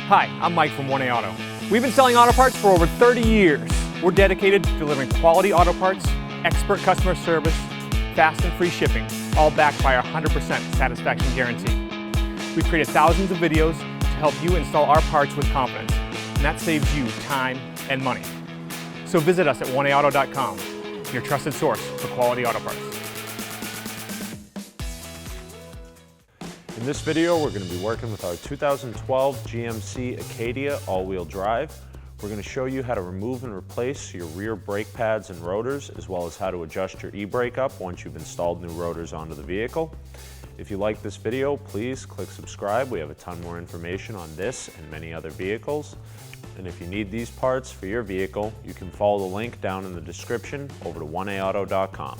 Hi, I'm Mike from 1A Auto. We've been selling auto parts for over 30 years. We're dedicated to delivering quality auto parts, expert customer service, fast and free shipping, all backed by our 100% satisfaction guarantee. We've created thousands of videos to help you install our parts with confidence, and that saves you time and money. So visit us at 1aauto.com, your trusted source for quality auto parts. In this video, we're going to be working with our 2012 GMC Acadia all-wheel drive. We're going to show you how to remove and replace your rear brake pads and rotors, as well as how to adjust your e-brake up once you've installed new rotors onto the vehicle. If you like this video, please click subscribe. We have a ton more information on this and many other vehicles. And if you need these parts for your vehicle, you can follow the link down in the description over to 1aauto.com.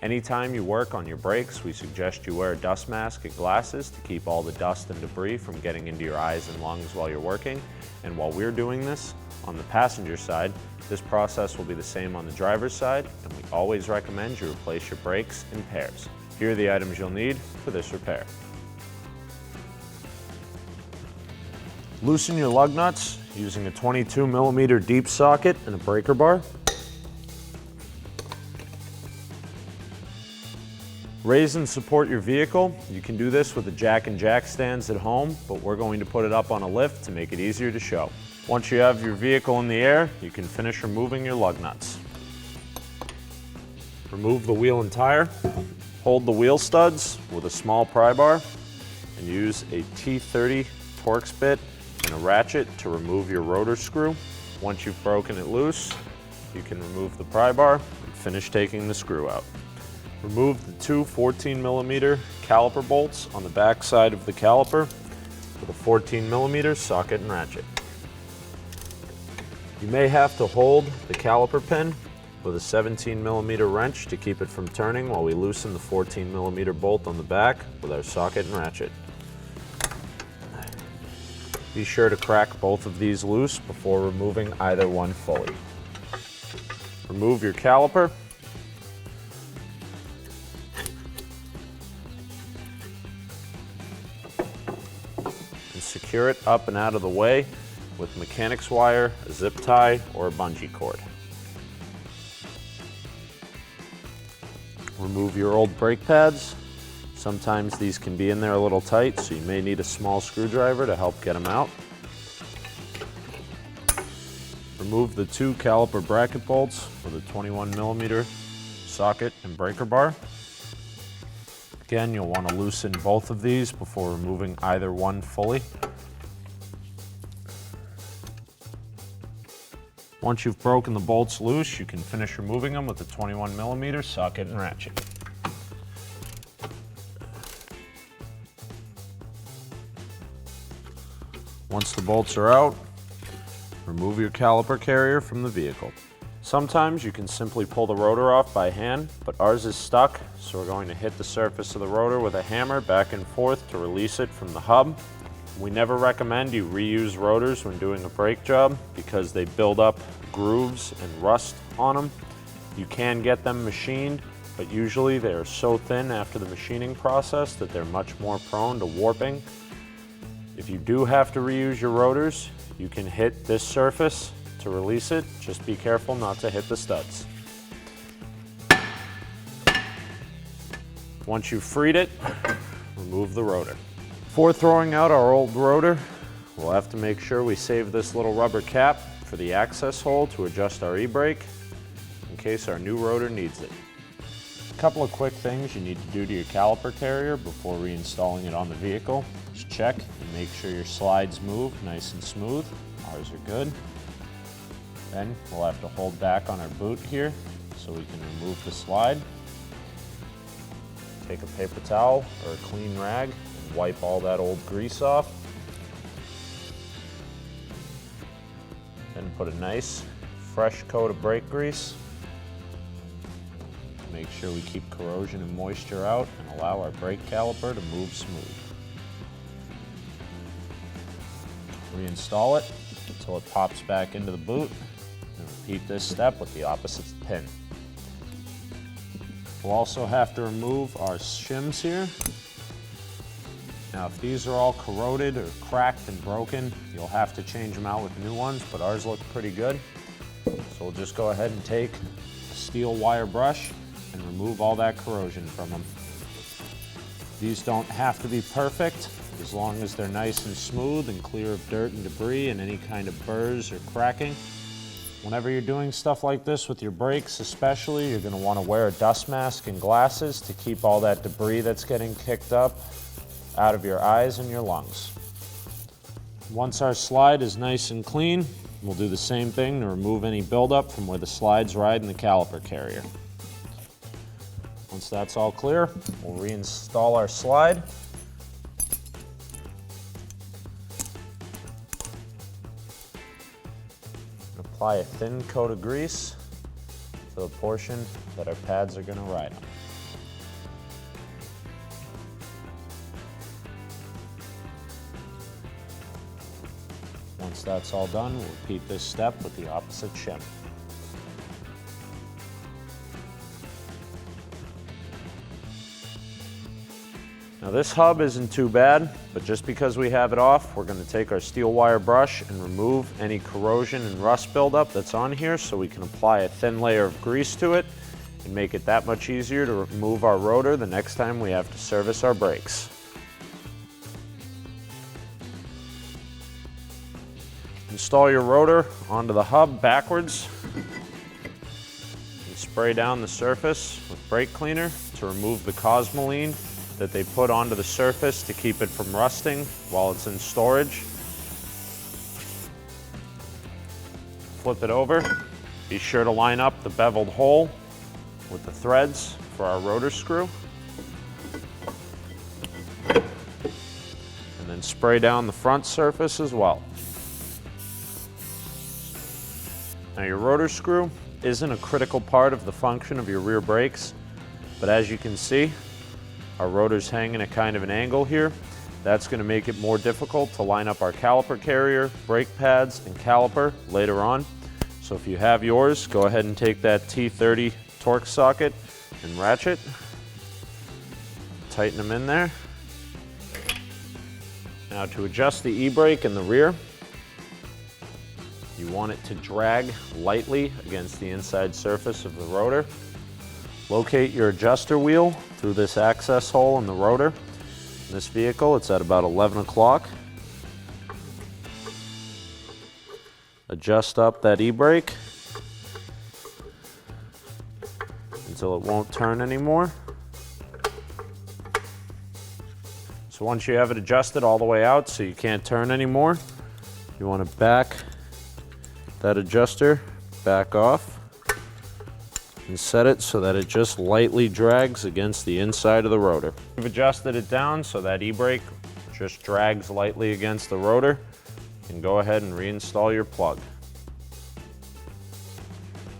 Anytime you work on your brakes, we suggest you wear a dust mask and glasses to keep all the dust and debris from getting into your eyes and lungs while you're working. And while we're doing this, on the passenger side, this process will be the same on the driver's side, and we always recommend you replace your brakes in pairs. Here are the items you'll need for this repair. Loosen your lug nuts using a 22mm deep socket and a breaker bar. Raise and support your vehicle. You can do this with the jack and jack stands at home, but we're going to put it up on a lift to make it easier to show. Once you have your vehicle in the air, you can finish removing your lug nuts. Remove the wheel and tire. Hold the wheel studs with a small pry bar and use a T30 Torx bit and a ratchet to remove your rotor screw. Once you've broken it loose, you can remove the pry bar and finish taking the screw out. Remove the two 14mm caliper bolts on the back side of the caliper with a 14mm socket and ratchet. You may have to hold the caliper pin with a 17mm wrench to keep it from turning while we loosen the 14mm bolt on the back with our socket and ratchet. Be sure to crack both of these loose before removing either one fully. Remove your caliper. And secure it up and out of the way with mechanics wire, a zip tie, or a bungee cord. Remove your old brake pads. Sometimes these can be in there a little tight, so you may need a small screwdriver to help get them out. Remove the two caliper bracket bolts with a 21mm socket and breaker bar. Again, you'll want to loosen both of these before removing either one fully. Once you've broken the bolts loose, you can finish removing them with a 21mm socket and ratchet. Once the bolts are out, remove your caliper carrier from the vehicle. Sometimes you can simply pull the rotor off by hand, but ours is stuck, so we're going to hit the surface of the rotor with a hammer back and forth to release it from the hub. We never recommend you reuse rotors when doing a brake job because they build up grooves and rust on them. You can get them machined, but usually they are so thin after the machining process that they're much more prone to warping. If you do have to reuse your rotors, you can hit this surface to release it. Just be careful not to hit the studs. Once you've freed it, remove the rotor. Before throwing out our old rotor, we'll have to make sure we save this little rubber cap for the access hole to adjust our e-brake in case our new rotor needs it. A couple of quick things you need to do to your caliper carrier before reinstalling it on the vehicle. Just check and make sure your slides move nice and smooth. Ours are good. Then we'll have to hold back on our boot here so we can remove the slide. Take a paper towel or a clean rag and wipe all that old grease off. Then put a nice fresh coat of brake grease. Make sure we keep corrosion and moisture out and allow our brake caliper to move smooth. Reinstall it until it pops back into the boot and repeat this step with the opposite pin. We'll also have to remove our shims here Now, if these are all corroded or cracked and broken, you'll have to change them out with new ones, but ours look pretty good. So we'll just go ahead and take a steel wire brush and remove all that corrosion from them. These don't have to be perfect, as long as they're nice and smooth and clear of dirt and debris and any kind of burrs or cracking. Whenever you're doing stuff like this with your brakes especially, you're going to want to wear a dust mask and glasses to keep all that debris that's getting kicked up out of your eyes and your lungs. Once our slide is nice and clean, we'll do the same thing to remove any buildup from where the slides ride in the caliper carrier. Once that's all clear, we'll reinstall our slide. Apply a thin coat of grease to the portion that our pads are going to ride on. Once that's all done, we'll repeat this step with the opposite shim. Now this hub isn't too bad, but just because we have it off, we're going to take our steel wire brush and remove any corrosion and rust buildup that's on here so we can apply a thin layer of grease to it and make it that much easier to remove our rotor the next time we have to service our brakes. Install your rotor onto the hub backwards and spray down the surface with brake cleaner to remove the cosmoline that they put onto the surface to keep it from rusting while it's in storage. Flip it over. Be sure to line up the beveled hole with the threads for our rotor screw. And then spray down the front surface as well. Now your rotor screw isn't a critical part of the function of your rear brakes, but as you can see, our rotor's hanging at kind of an angle here. That's going to make it more difficult to line up our caliper carrier, brake pads, and caliper later on. So if you have yours, go ahead and take that T30 torque socket and ratchet. Tighten them in there. Now to adjust the e-brake in the rear, you want it to drag lightly against the inside surface of the rotor. Locate your adjuster wheel through this access hole in the rotor. In this vehicle, it's at about 11 o'clock. Adjust up that e-brake until it won't turn anymore. So once you have it adjusted all the way out so you can't turn anymore, you want to back that adjuster back off and set it so that it just lightly drags against the inside of the rotor. We've adjusted it down so that e-brake just drags lightly against the rotor, and go ahead and reinstall your plug.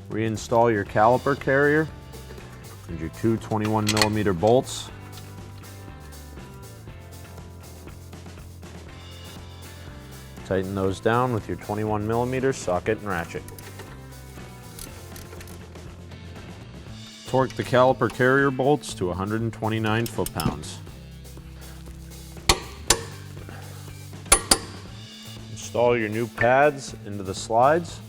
Reinstall your caliper carrier and your two 21mm bolts. Tighten those down with your 21mm socket and ratchet. Torque the caliper carrier bolts to 129 foot-pounds. Install your new pads into the slides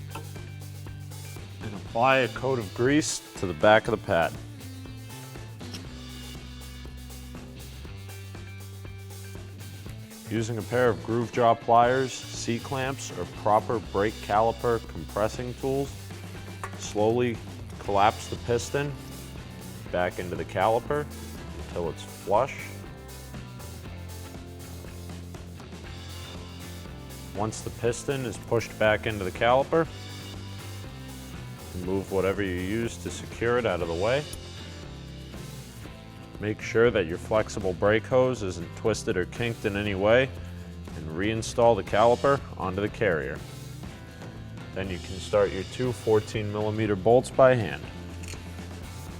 and apply a coat of grease to the back of the pad. Using a pair of groove jaw pliers, C-clamps, or proper brake caliper compressing tools, slowly collapse the piston back into the caliper until it's flush. Once the piston is pushed back into the caliper, remove whatever you use to secure it out of the way. Make sure that your flexible brake hose isn't twisted or kinked in any way, and reinstall the caliper onto the carrier. Then you can start your two 14mm bolts by hand.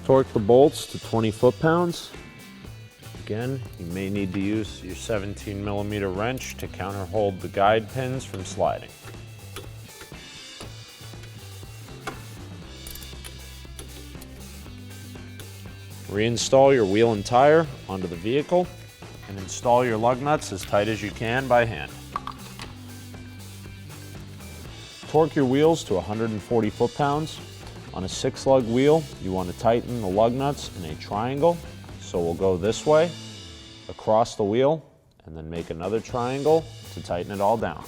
Torque the bolts to 20 foot-pounds. Again, you may need to use your 17mm wrench to counterhold the guide pins from sliding. Reinstall your wheel and tire onto the vehicle and install your lug nuts as tight as you can by hand. Torque your wheels to 140 foot-pounds. On a 6-lug wheel, you want to tighten the lug nuts in a triangle. So we'll go this way, across the wheel, and then make another triangle to tighten it all down.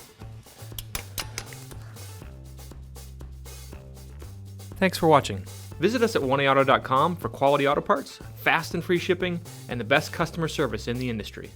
Thanks for watching. Visit us at oneauto.com for quality auto parts, fast and free shipping, and the best customer service in the industry.